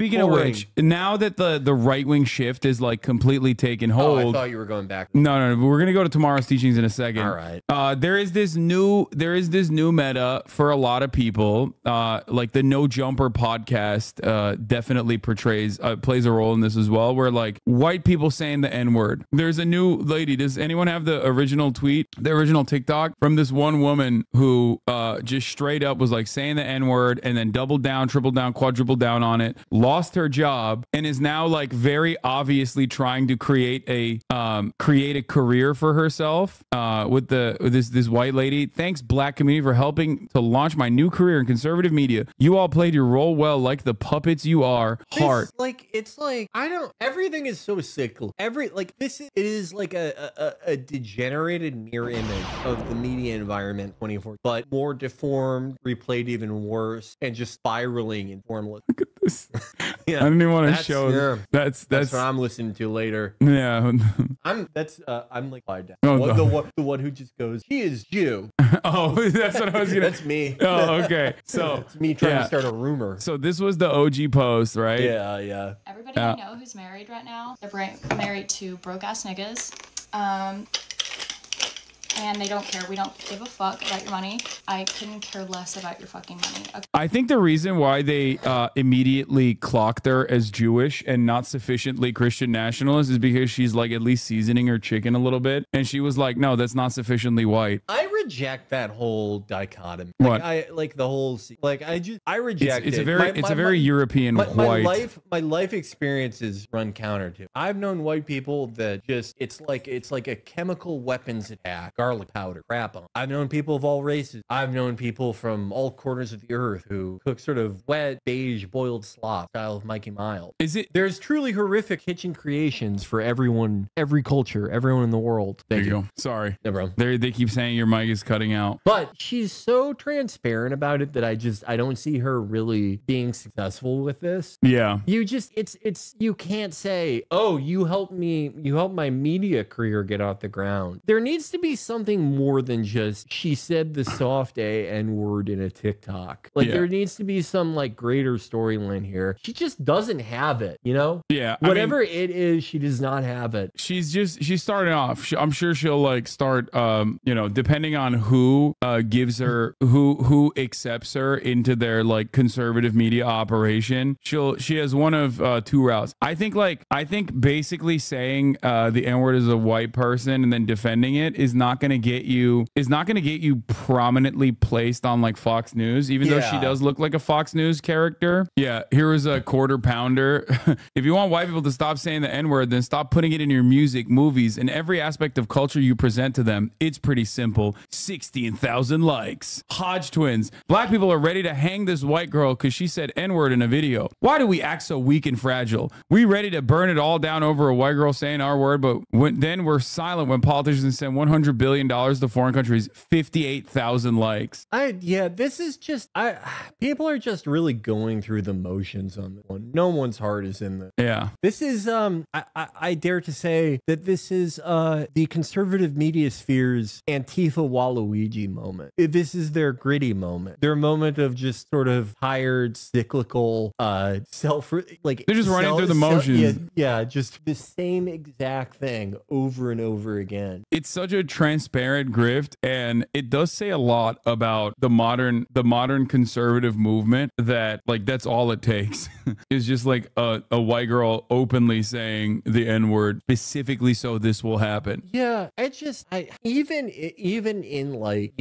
speaking of which, now that the right-wing shift is like completely taken hold. Oh, I thought you were going back. No. We're gonna go to tomorrow's teachings in a second. All right. There is this new meta for a lot of people. Like the No Jumper podcast definitely plays a role in this as well, where like white people saying the N-word. There's a new lady. Does anyone have the original tweet, the original TikTok from this one woman who just straight up was like saying the N-word and then doubled down, tripled down, quadrupled down on it, lost her job, and is now like very obviously trying to create a career for herself with this white lady. Thanks, Black community, for helping to launch my new career in conservative media. You all played your role well, like the puppets you are. Heart. It's like I don't. Everything is so cyclical. It is like a degenerated mirror image of the media environment 24, but more deformed, replayed even worse, and just spiraling in formless. Look at this. Yeah, I didn't even want to show. Yeah, that's what I'm listening to later. Yeah, I'm like the one who just goes, he is Jew. Oh, that's what I was gonna. That's me. Oh, okay. So it's me trying to start a rumor. So this was the OG post, right? Yeah. Everybody I know who's married right now, they're married to broke ass niggas. And they don't care. We don't give a fuck about your money. I couldn't care less about your fucking money. Okay. I think the reason why they immediately clocked her as Jewish and not sufficiently Christian nationalist is because she's like at least seasoning her chicken a little bit. And she was like, no, that's not sufficiently white. I reject that whole dichotomy. What? I reject it. It's a very European white. My life experiences run counter to. I've known white people that just, it's like a chemical weapons attack. Garlic powder, crap on. I've known people of all races. I've known people from all corners of the earth who cook sort of wet, beige, boiled slop style of Mikey Miles. There's truly horrific kitchen creations for everyone, every culture, everyone in the world. There you go. Sorry. No problem. They keep saying your mic is cutting out. But she's so transparent about it that I don't see her really being successful with this. Yeah. You can't say, oh, you helped my media career get off the ground. There needs to be something more than just she said the soft N word in a TikTok. There needs to be some like greater storyline here. She just doesn't have it, you know? Yeah. Whatever it is, she does not have it. She's starting off. I'm sure she'll like start, depending on who gives her, who accepts her into their like conservative media operation. She has one of two routes. I think basically saying the N-word is a white person and then defending it is not going to get you prominently placed on like Fox News, even though she does look like a Fox News character. Yeah, here was a quarter pounder. If you want white people to stop saying the N-word, then stop putting it in your music, movies, and every aspect of culture you present to them. It's pretty simple. 16,000 likes. Hodge twins. Black people are ready to hang this white girl because she said N-word in a video. Why do we act so weak and fragile? We ready to burn it all down over a white girl saying our word, but then we're silent when politicians send $100 billion to foreign countries. 58,000 likes. This is just people are just really going through the motions on this one. No one's heart is in this. Yeah. This is I dare to say that this is the conservative media sphere's Antifa Waluigi moment. This is their gritty moment. Their moment of just sort of tired, cyclical, they're just running through the motions. Just the same exact thing over and over again. It's such a transparent grift, and it does say a lot about the modern conservative movement that like that's all it takes is just like a white girl openly saying the N-word specifically so this will happen. Yeah, it's just even in like,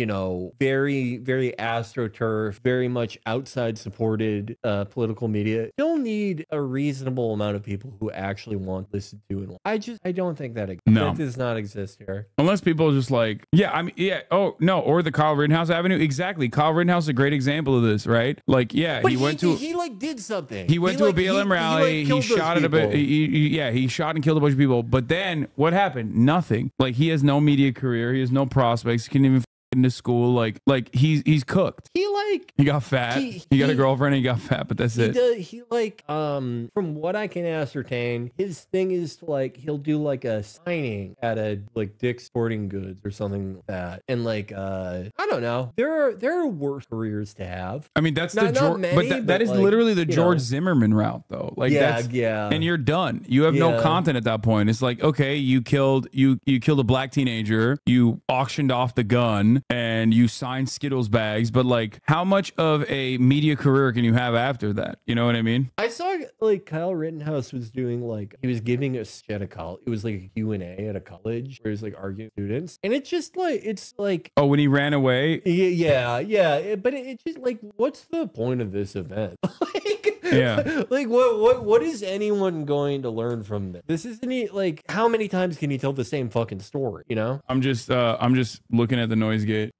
very, very astroturf, very much outside supported political media, you'll need a reasonable amount of people who actually want to listen to it. I don't think that does not exist here. Unless people are just like, oh no, or the Kyle Rittenhouse Avenue. Exactly. Kyle Rittenhouse is a great example of this, right? Like, yeah, but he did something. He went to a BLM rally. He shot at a bit. He shot and killed a bunch of people. But then what happened? Nothing. Like, he has no media career. He has no prospects. He can't even into school. Like he's cooked. He got fat. He got a girlfriend and he got fat, but that's it. From what I can ascertain, his thing is to like, he'll do like a signing at a like Dick's Sporting Goods or something like that. And like, I don't know. There are worse careers to have. I mean, that's not many, but that is like, literally the George Zimmerman route though. Like yeah. And you're done. You have no content at that point. It's like, okay, you killed a black teenager, you auctioned off the gun, and you signed Skittles bags, but like, how much of a media career can you have after that? You know what I mean? I saw like Kyle Rittenhouse was doing like, he was giving a at a college. It was like a Q&A at a college where he was like arguing with students, and it's just like, it's like, oh, when he ran away. Yeah. But it's just like, what's the point of this event? Yeah. Like what is anyone going to learn from this? This isn't like, how many times can you tell the same fucking story, you know? I'm just looking at the noise gate.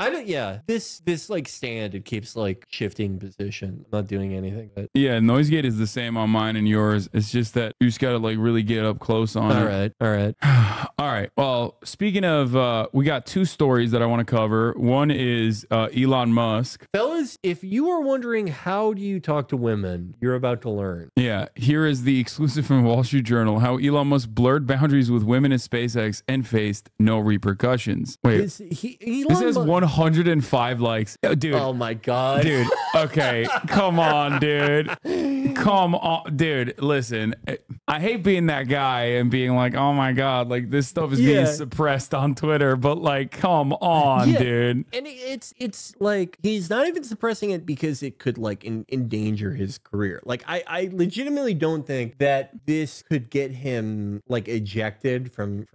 This like stand, it keeps like shifting position. I'm not doing anything. But yeah, noise gate is the same on mine and yours. It's just that you just gotta like really get up close on it. All right. All right. Well, speaking of, we got two stories that I want to cover. One is Elon Musk. Fellas, if you are wondering how do you talk to women, you're about to learn. Yeah, here is the exclusive from Wall Street Journal, how Elon Musk blurred boundaries with women at SpaceX and faced no repercussions. Wait, this has 105 likes. Dude. Oh my God. Dude, okay, come on, dude. Come on, dude, listen. I hate being that guy and being like, oh my God, like this stuff is being suppressed on Twitter, but like, come on, dude. And it's like, he's not even suppressing it because it could like endanger his career. Like, I legitimately don't think that this could get him like ejected from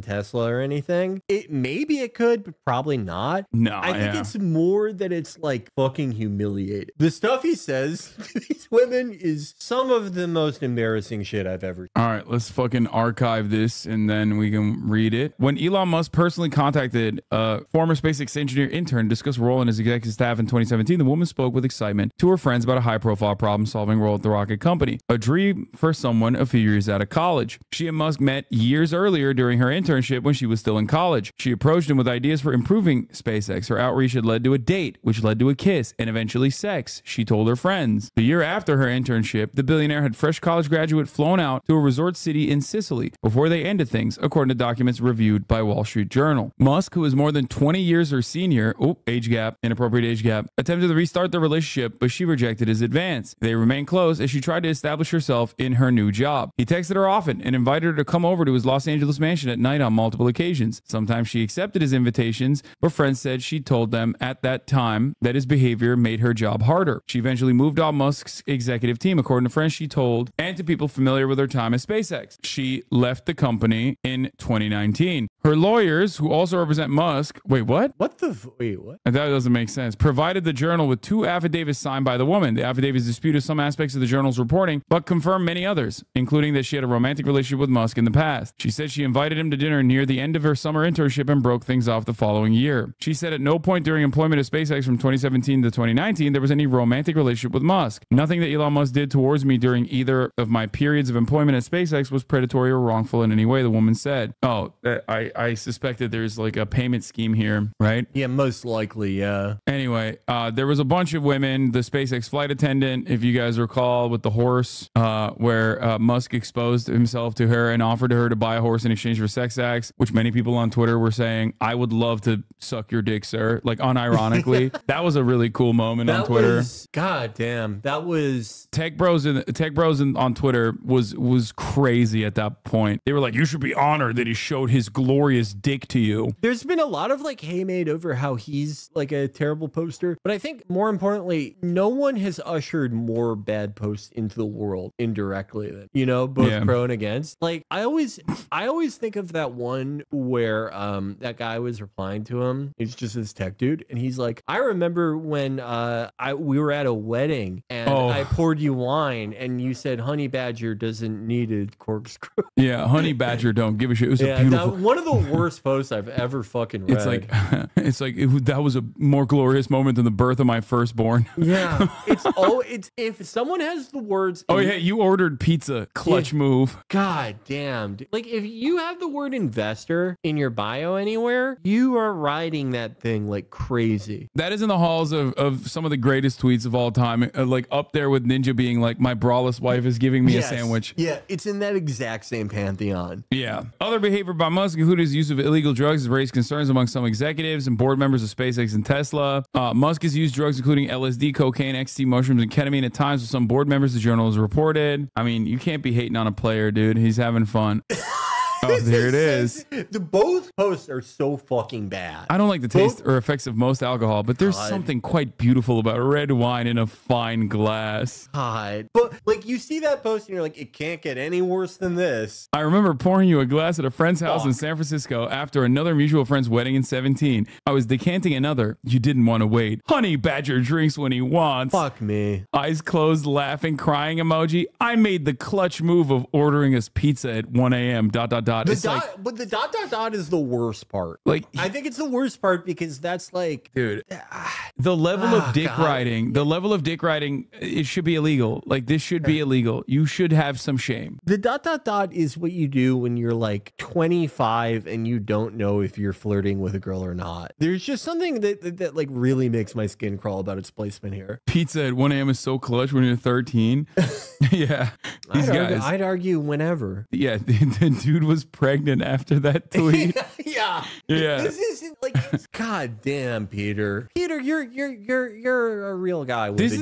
Tesla or anything. Maybe it could, but probably not. No, I think it's more that it's like fucking humiliated. The stuff he says to these women is some of the most embarrassing shit I've ever seen. All right, let's fucking archive this and then we can read it. When Elon Musk personally contacted a former SpaceX engineer intern to discuss a role in his executive staff in 2017, the woman spoke with excitement to her friends about a high-profile problem-solving role at the rocket company, a dream for someone a few years out of college. She and Musk met years earlier during her internship when she was still in college. She approached him with ideas for improving SpaceX. Her outreach had led to a date, which led to a kiss, and eventually sex, she told her friends. The year after her internship, the billionaire had fresh college graduate flown out to a resort city in Sicily before they ended things, according to documents reviewed by Wall Street Journal. Musk, who is more than 20 years her senior, age gap, inappropriate age gap, attempted to restart the relationship, but she rejected his advance. They remained close as she tried to establish herself in her new job. He texted her often and invited her to come over to his Los Angeles mansion at night on multiple occasions. Sometimes she accepted his invitations, but friends said she told them at that time that his behavior made her job harder. She eventually moved on Musk's executive team, according to friends she told, and to people familiar with her time at SpaceX. She left the company in 2019. Her lawyers, who also represent Musk, wait, what? What? That doesn't make sense. Provided the journal with 2 affidavits signed by the woman. The affidavits disputed some aspects of the journal's reporting, but confirmed many others, including that she had a romantic relationship with Musk in the past. She said she invited him to dinner near the end of her summer internship and broke things off the following year. She said at no point during employment at SpaceX from 2017 to 2019 there was any romantic relationship with Musk. Nothing that Elon Musk did towards me during either of my periods of employment at SpaceX was predatory or wrongful in any way, the woman said. Oh, I suspect that there's like a payment scheme here, right? Yeah, most likely, yeah. Anyway, there was a bunch of women, the SpaceX flight attendant, if you guys recall, with the horse, where Musk exposed himself to her and offered her to buy a horse in exchange for sex acts, which many people on Twitter were saying, I would love to suck your dick, sir. Like, unironically. That was a really cool moment on Twitter. God damn, that was... Tech Bros on Twitter was crazy at that point. They were like, you should be honored that he showed his glorious dick to you. There's been a lot of like hay made over how he's like a terrible poster, but I think more importantly, no one has ushered more bad posts into the world indirectly than, you know, both pro and against. Like I always think of that one where that guy was replying to him. He's just this tech dude, and he's like, I remember when we were at a wedding and I poured you online and you said honey badger doesn't need a corkscrew. Yeah, honey badger don't give a shit. It was a beautiful. One of the worst posts I've ever fucking read. That was a more glorious moment than the birth of my firstborn. Yeah, it's if someone has the words. Oh yeah, you ordered pizza. Clutch move. God damn. Like if you have the word investor in your bio anywhere, you are riding that thing like crazy. That is in the halls of some of the greatest tweets of all time. Like up there with Ninja being like, my braless wife is giving me a sandwich. Yeah, it's in that exact same pantheon. Yeah. Other behavior by Musk, including his use of illegal drugs, has raised concerns among some executives and board members of SpaceX and Tesla. Musk has used drugs including LSD, cocaine, ecstasy, mushrooms, and ketamine at times with some board members, the journal has reported. I mean, you can't be hating on a player, dude. He's having fun. Oh, there it is. Both posts are so fucking bad. I don't like the taste or effects of most alcohol, but there's something quite beautiful about red wine in a fine glass. God. But like you see that post and you're like, it can't get any worse than this. I remember pouring you a glass at a friend's house in San Francisco after another mutual friend's wedding in 17. I was decanting another. You didn't want to wait. Honey badger drinks when he wants. Fuck me. Eyes closed, laughing, crying emoji. I made the clutch move of ordering us pizza at 1 a.m. ... But the ... is the worst part. Like, I think it's the worst part because that's like, dude, the level of dick riding, it should be illegal. Like, this should be illegal. You should have some shame. The ... is what you do when you're like 25 and you don't know if you're flirting with a girl or not. There's just something that like really makes my skin crawl about its placement here. Pizza at 1 a.m. is so clutch when you're 13. Yeah. These guys. I'd argue whenever. Yeah. The dude was pregnant after that tweet. Yeah. This isn't like, God damn, Peter. Peter, you're a real guy with a job. This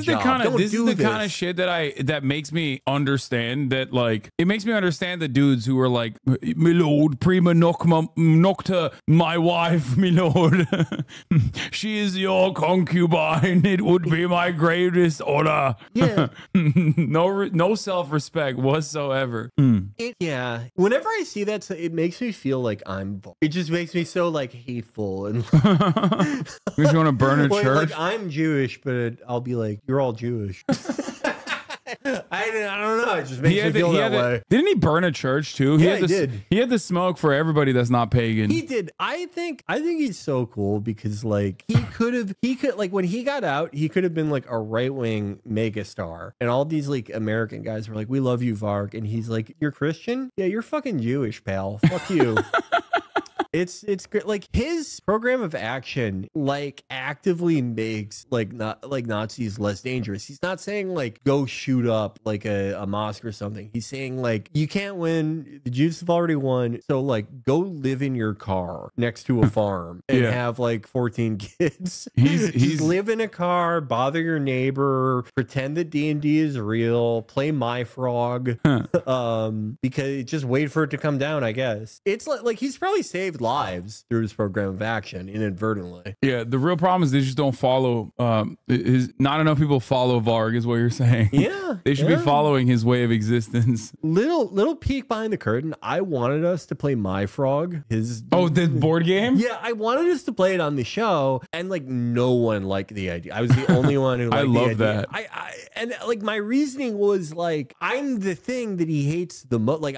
is the kind of shit that makes me understand that, like, it makes me understand the dudes who are like, my lord, prima nocta, my wife, my lord. She is your concubine. It would be my greatest honor. Yeah. No self-respect whatsoever. Yeah. Whenever I see that, it makes me feel like it just makes me so like hateful and you just want to burn a church. Like I'm Jewish, but I'll be like, you're all Jewish. I don't know. It just makes me feel that way. Didn't he burn a church too? Yeah, he did. He had the smoke for everybody that's not pagan. He did. I think he's so cool because like he could like when he got out, he could have been like a right-wing megastar. And all these like American guys were like, we love you, Varg. And he's like, you're Christian? Yeah, you're fucking Jewish, pal. Fuck you. It's great. Like his program of action, like actively makes like Nazis less dangerous. He's not saying like go shoot up like a mosque or something. He's saying like you can't win. The Jews have already won. So like go live in your car next to a farm and have like 14 kids. He's live in a car, bother your neighbor, pretend that D&D is real, play My Frog, because just wait for it to come down. I guess it's like he's probably saved lives through his program of action inadvertently. Yeah, the real problem is they just don't follow. Not enough people follow Varg, is what you're saying. Yeah, they should be following his way of existence. Little peek behind the curtain. I wanted us to play My Frog. The board game. Yeah, I wanted us to play it on the show, and like no one liked the idea. I was the only one who liked the idea. I love that. And like my reasoning was like I'm the thing that he hates the most. Like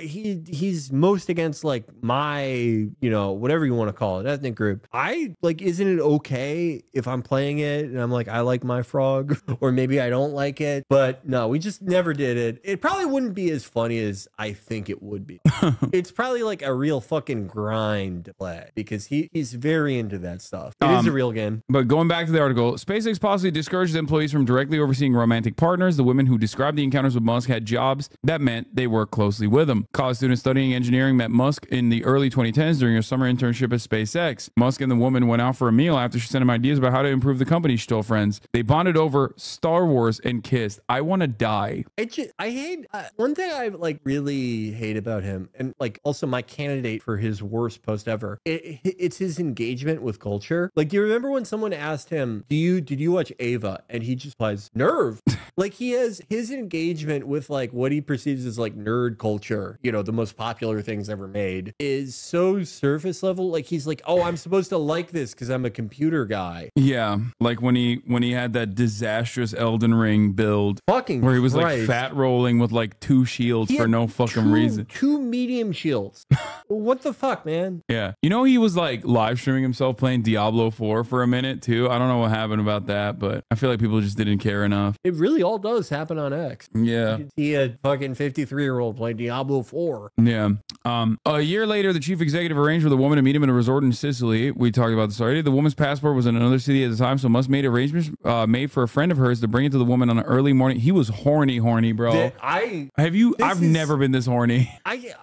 he's most against like my, whatever you want to call it, ethnic group. I like, isn't it okay if I'm playing it and I'm like, I like My Frog, or maybe I don't like it? But no, we just never did it. It probably wouldn't be as funny as I think it would be. It's probably like a real fucking grind to play because he's very into that stuff. It is a real game. But going back to the article, SpaceX possibly discourages employees from directly overseeing romantic partners. The women who described the encounters with Musk had jobs that meant they worked closely with him. College students studying engineering met Musk in the early 2010s during a summer internship at SpaceX. Musk and the woman went out for a meal after she sent him ideas about how to improve the company, she told friends. They bonded over Star Wars and kissed. I want to die. I hate one thing I like really hate about him, and like also my candidate for his worst post ever. It's his engagement with culture. Like, do you remember when someone asked him, did you watch Ava? And he just replies, Nerve. Like he has his engagement with like what he perceives as like nerd culture, the most popular things ever made, is so so surface level. Like he's like, oh, I'm supposed to like this because I'm a computer guy. Yeah, like when he had that disastrous Elden Ring build, Fucking where he was Christ. like fat rolling with like 2 shields He for had no fucking reason. 2 medium shields. What the fuck, man? Yeah, you know he was like live streaming himself playing Diablo 4 for a minute too. I don't know what happened about that, but I feel like people just didn't care enough. It really all does happen on X. Yeah. You can see a fucking 53-year-old play Diablo 4. Yeah. A year later, the chief executive arranged for the woman to meet him in a resort in Sicily. We talked about this already. The woman's passport was in another city at the time, so Musk made arrangements made for a friend of hers to bring it to the woman on an early morning. He was horny, bro. I've never been this horny.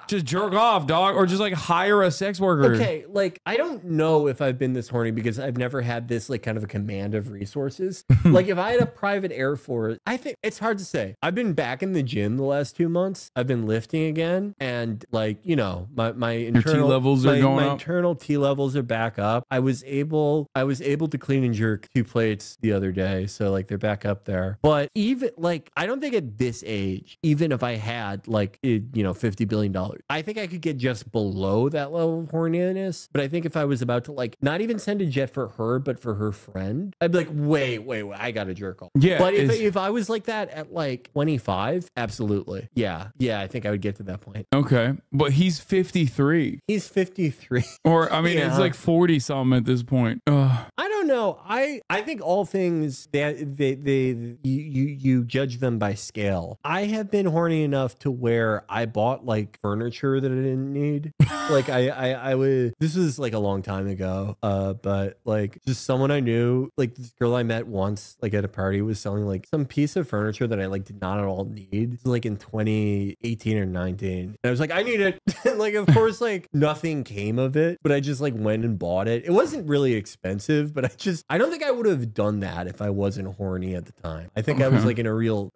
Just jerk off, dog, or just like hire a sex worker. Okay, like I don't know if I've been this horny because I've never had this like kind of a command of resources. Like if I had a private Air Force, I think it's hard to say. I've been back in the gym the last 2 months. I've been lifting again, and like you know, my internal T levels are going up. My internal T levels are back up. I was able to clean and jerk 2 plates the other day, so like they're back up there. But even like I don't think at this age, even if I had like $50 billion, I think I could get just below that level of horniness. But I think if I was about to like not even send a jet for her, but for her friend, I'd be like, wait, I gotta jerk off. Yeah. But if I was like that at like 25, absolutely. Yeah, I think I would get to that point. Okay. But he's 53. He's 53. Or I mean, Yeah. it's like 40 something at this point. Ugh. I don't know. I think all things that you judge them by scale. I have been horny enough to where I bought like furniture that I didn't need. Like I would. This was like a long time ago. But like just someone I knew, like this girl I met once, like at a party, was selling like some piece of furniture that I like did not at all need. It was like in 2018 or 19. And I was like, I need it. Like of course, like nothing came of it, but I just like went and bought it. It wasn't really expensive, but I don't think I would have done that if I wasn't horny at the time. I think I was like in a real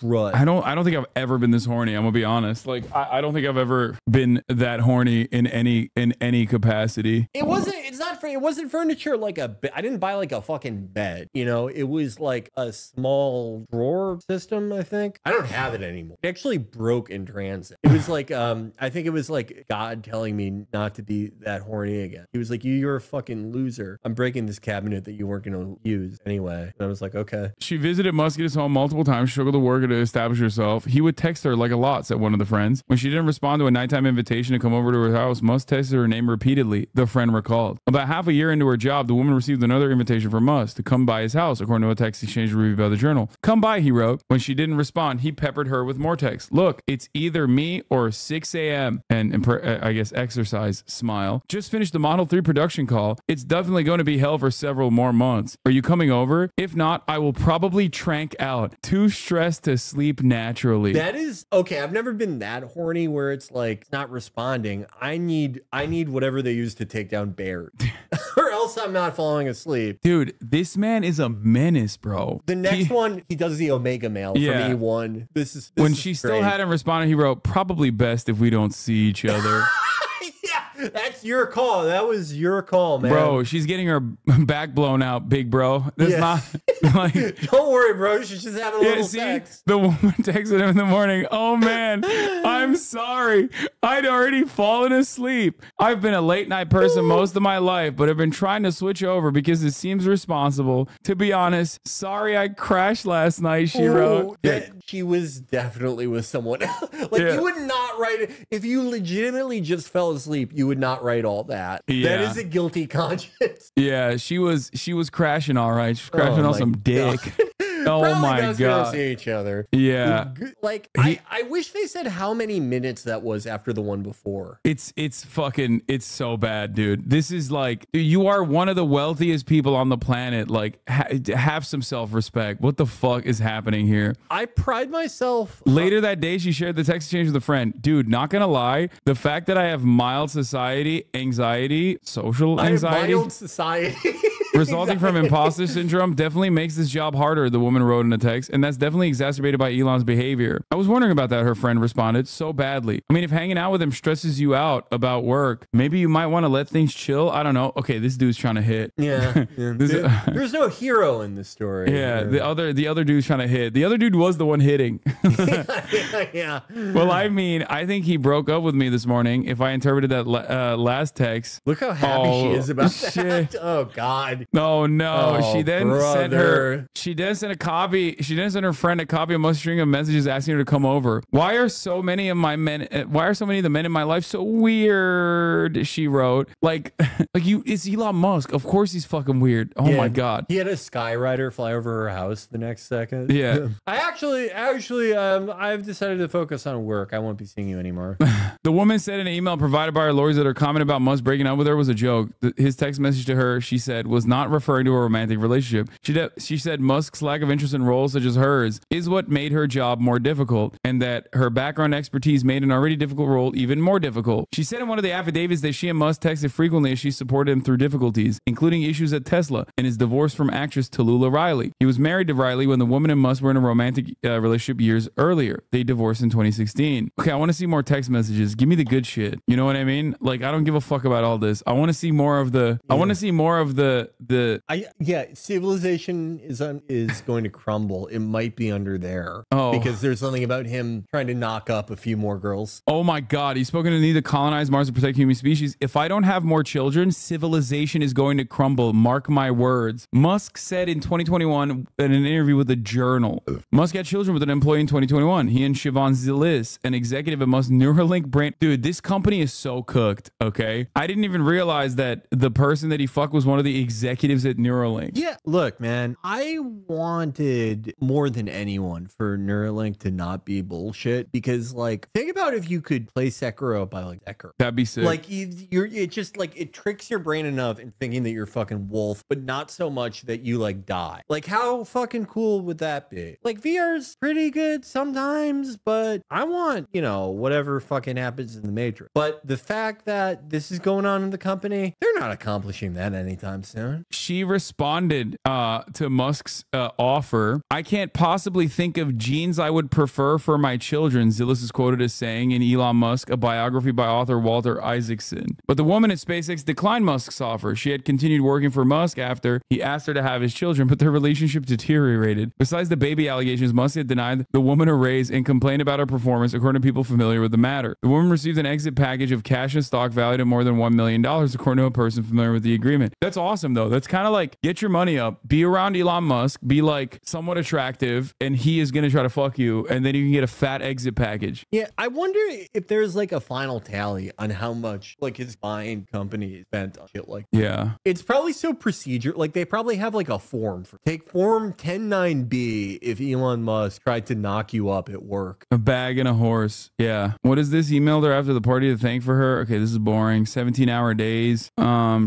rut. I don't think I've ever been this horny. I'm gonna be honest. Like I don't think I've ever been that horny in any capacity. It wasn't furniture like I didn't buy like a fucking bed, you know. It was like a small drawer system, I think. I don't have it anymore. It actually broke in transit. It was like I think it was like God telling me not to be that horny again. He was like, you're a fucking loser. I'm breaking this cabinet that you weren't gonna use anyway. And I was like, okay. She visited Musk at his home multiple times, struggled to work to establish herself. He would text her like a lot, said one of the friends. When she didn't respond to a nighttime invitation to come over to her house, Musk texted her name repeatedly, the friend recalled. About half a year into her job, the woman received another invitation from Musk to come by his house, according to a text exchange reviewed by the Journal. Come by, he wrote. When she didn't respond, he peppered her with more texts. Look, it's either me or 6 a.m. And I guess exercise, smile. Just finished the Model 3 production call. It's definitely going to be hell for several more months. Are you coming over? If not, I will probably trank out. Too stressed to sleep naturally. That is okay. I've never been that horny where it's like not responding. I need whatever they use to take down bears, or else I'm not falling asleep. Dude, this man is a menace, bro. The next one, he does the Omega Mail from E1. This when is she great. still hadn't responded, he wrote, probably best if we don't see each other. Yeah, that's your call. That was your call, man. Bro, she's getting her back blown out, big bro. That's not like. Don't worry, bro. She's just having a little sex. The woman texted him in the morning. Oh man, I'm sorry. I'd already fallen asleep. I've been a late night person most of my life, but I've been trying to switch over because it seems responsible. To be honest, sorry I crashed last night, she wrote. She was definitely with someone else. You would not write it. If you legitimately just fell asleep, you would not write all that. Yeah. That is a guilty conscience. Yeah, she was crashing all right. She was crashing on some dick. Oh Probably my God. See each other. Yeah. Like I wish they said how many minutes that was after the one before. It's so bad, dude. This is like, you are one of the wealthiest people on the planet. Like, have some self-respect. What the fuck is happening here? I pride myself. Later that day, she shared the text exchange with a friend. Dude, not gonna lie, the fact that I have mild social anxiety. Mild society. Resulting from imposter syndrome definitely makes this job harder, the woman wrote in a text, and that's definitely exacerbated by Elon's behavior. I was wondering about that, her friend responded, so badly. I mean, if hanging out with him stresses you out about work, maybe you might want to let things chill. I don't know. Okay, this dude's trying to hit. Yeah. There's no hero in this story. Yeah, the other dude's trying to hit. The other dude was the one hitting. Yeah. Well, I mean, I think he broke up with me this morning. If I interpreted that last text. Look how happy she is about shit. that. Oh God. No. Oh, she then sent her. She then sent a copy. She then sent her friend a copy of a string of messages asking her to come over. Why are so many of the men in my life so weird? She wrote. Like you. It's Elon Musk. Of course he's fucking weird. Oh my God. He had a Skyrider fly over her house the next second. Yeah. I actually, I've decided to focus on work. I won't be seeing you anymore. The woman said in an email provided by her lawyers that her comment about Musk breaking up with her was a joke. His text message to her, she said, was not referring to a romantic relationship. She said Musk's lack of interest in roles such as hers is what made her job more difficult, and that her background expertise made an already difficult role even more difficult. She said in one of the affidavits that she and Musk texted frequently as she supported him through difficulties, including issues at Tesla and his divorce from actress Tallulah Riley. He was married to Riley when the woman and Musk were in a romantic relationship years earlier. They divorced in 2016. Okay, I want to see more text messages. Give me the good shit. You know what I mean? Like, I don't give a fuck about all this. I want to see more of the. Yeah. I want to see more of the. Civilization is going to crumble. It might be under there. Oh, because there's something about him trying to knock up a few more girls. Oh my God, he's spoken to the need to colonize Mars to protect human species. If I don't have more children, civilization is going to crumble. Mark my words. Musk said in 2021 in an interview with a journal. Musk had children with an employee in 2021. He and Siobhan Zilis, an executive at Musk's Neuralink brain. Dude, this company is so cooked. Okay, I didn't even realize that the person that he fucked was one of the executives at Neuralink. Yeah, look, man, I wanted more than anyone for Neuralink to not be bullshit, because like, think about if you could play Sekiro by like Decker. That'd be sick. Like it just like, it tricks your brain enough in thinking that you're fucking wolf, but not so much that you like die. Like, how fucking cool would that be? Like, VR's pretty good sometimes, but I want, whatever fucking happens in the Matrix. But the fact that this is going on in the company, they're not accomplishing that anytime soon. She responded to Musk's offer. I can't possibly think of genes I would prefer for my children, Zilis is quoted as saying in Elon Musk, a biography by author Walter Isaacson. But the woman at SpaceX declined Musk's offer. She had continued working for Musk after he asked her to have his children, but their relationship deteriorated. Besides the baby allegations, Musk had denied the woman a raise and complained about her performance, according to people familiar with the matter. The woman received an exit package of cash and stock valued at more than $1 million, according to a person familiar with the agreement. That's awesome, though. That's kind of like, get your money up, be around Elon Musk, be like somewhat attractive, and he is going to try to fuck you, and then you can get a fat exit package. Yeah, I wonder if there's like a final tally on how much like his buying company spent on shit like that. Yeah. It's probably so procedure. Like, they probably have like a form for take form 109B if Elon Musk tried to knock you up at work. A bag and a horse. Yeah. What is this? Emailed her after the party to thank for her. Okay, this is boring. 17-hour days.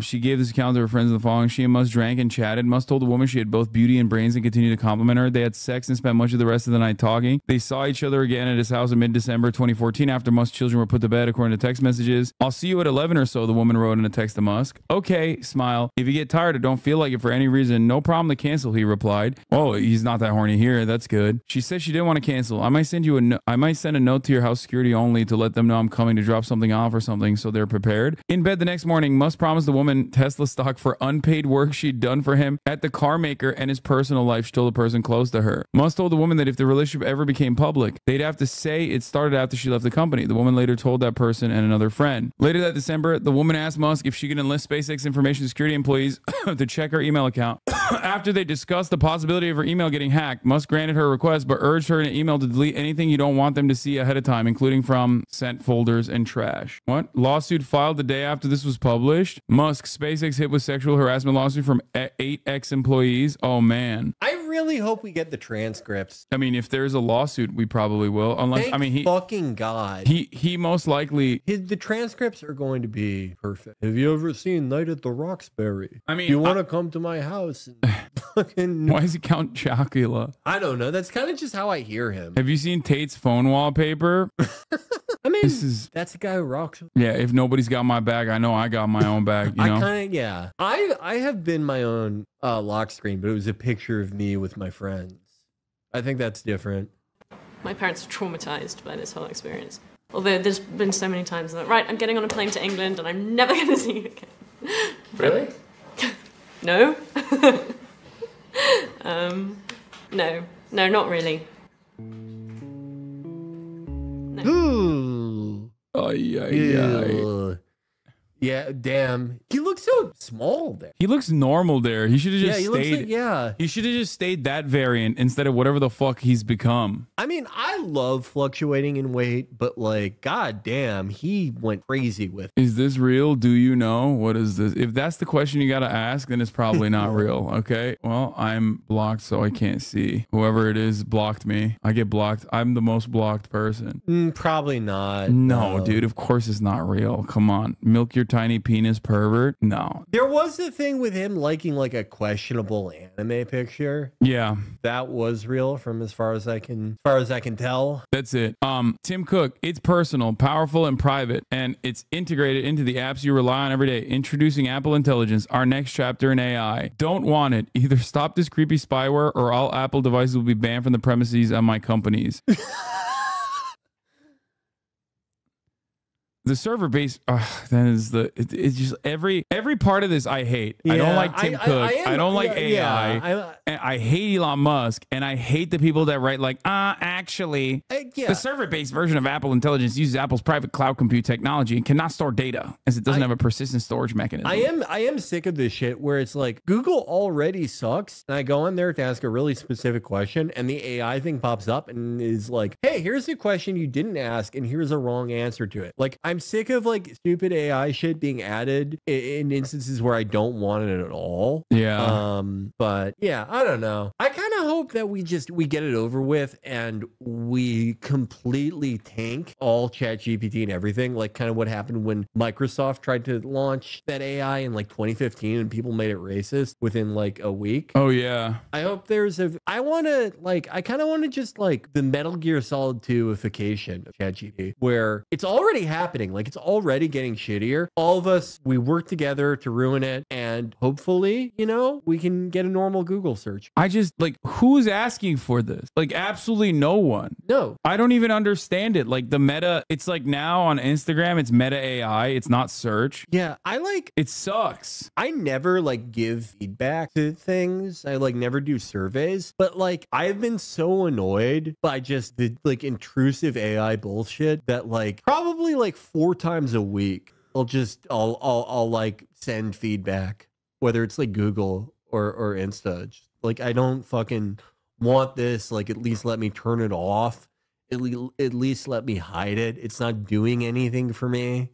She gave this account to her friends in the following. She and Musk drank and chatted. Musk told the woman she had both beauty and brains and continued to compliment her. They had sex and spent much of the rest of the night talking. They saw each other again at his house in mid-December 2014 after Musk's children were put to bed, according to text messages. I'll see you at 11 or so, the woman wrote in a text to Musk. Okay, smile. If you get tired or don't feel like it for any reason, no problem to cancel, he replied. Oh, he's not that horny here. That's good. She said she didn't want to cancel. I might send a note to your house security only to let them know I'm coming to drop something off or something so they're prepared. In bed the next morning, Musk promised the woman Tesla stock for unpaid work she'd done for him at the car maker and his personal life, she told a person close to her. Musk told the woman that if the relationship ever became public, they'd have to say it started after she left the company. The woman later told that person and another friend. Later that December, the woman asked Musk if she could enlist SpaceX information security employees to check her email account. After they discussed the possibility of her email getting hacked, Musk granted her request but urged her in an email to delete anything you don't want them to see ahead of time, including from sent folders and trash. What? Lawsuit filed the day after this was published. Musk, SpaceX hit with sexual harassment lawsuit from 8 ex-employees. Oh man. I really hope we get the transcripts. I mean, if there's a lawsuit, we probably will. Unless, Thank he fucking God. He most likely. The transcripts are going to be perfect. Have you ever seen Night at the Roxbury? I mean, you want to come to my house? And fucking. Why is he Count Chocula? I don't know. That's kind of just how I hear him. Have you seen Tate's phone wallpaper? I mean, that's a guy who rocks. Yeah, if nobody's got my bag, I know I got my own bag. You know? I kind of, yeah. I have been my own lock screen, but it was a picture of me with my friends. I think that's different. My parents were traumatized by this whole experience. Although there's been so many times that, right, I'm getting on a plane to England and I'm never going to see you again. Really? No. No, not really. No. Ooh. Oh, yeah. Yeah, damn. He looks so small there. He looks normal there. He should have just He stayed. looks like, yeah. He should have just stayed that variant instead of whatever the fuck he's become. I mean, I love fluctuating in weight, but like, god damn, he went crazy with it. Is this real? Do you know? What is this? If that's the question you got to ask, then it's probably not real. Okay. Well, I'm blocked, so I can't see. Whoever it is blocked me. I get blocked. I'm the most blocked person. Probably not. No, dude. Of course it's not real. Come on. Milk your tiny penis, pervert. No. There was a thing with him liking like a questionable anime picture. Yeah. That was real from as far as I can tell. That's it. Tim Cook, it's personal, powerful, and private, and it's integrated into the apps you rely on every day. Introducing Apple Intelligence, our next chapter in AI. Don't want it. Either stop this creepy spyware or all Apple devices will be banned from the premises of my companies. The server base, that is it's just every part of this I hate. I don't like Tim Cook. I don't like AI. And I hate Elon Musk. And I hate the people that write like, actually, the server-based version of Apple Intelligence uses Apple's private cloud compute technology and cannot store data as it doesn't have a persistent storage mechanism. I am sick of this shit where it's like Google already sucks. And I go in there to ask a really specific question and the AI thing pops up and is like, hey, here's a question you didn't ask and here's a wrong answer to it. Like, I'm sick of like stupid AI shit being added in instances where I don't want it at all. Yeah. But yeah, I don't know. I kind of hope that we get it over with and we completely tank all ChatGPT and everything. Like kind of what happened when Microsoft tried to launch that AI in like 2015 and people made it racist within like a week. Oh yeah. I hope I kind of want to just like the Metal Gear Solid 2ification of ChatGPT where it's already happening. Like it's already getting shittier. All of us, we work together to ruin it. And hopefully, you know, we can get a normal Google search. I just like, who's asking for this? Like absolutely no one. No. I don't even understand it. Like the meta, it's like now on Instagram, it's meta AI. It's not search. Yeah. It sucks. I never like give feedback to things. I like never do surveys, but like I've been so annoyed by just the like intrusive AI bullshit that like probably like 4 times a week I'll like send feedback, whether it's like Google or Insta. Just, like I don't fucking want this. Like at least let me turn it off. At least let me hide it. It's not doing anything for me.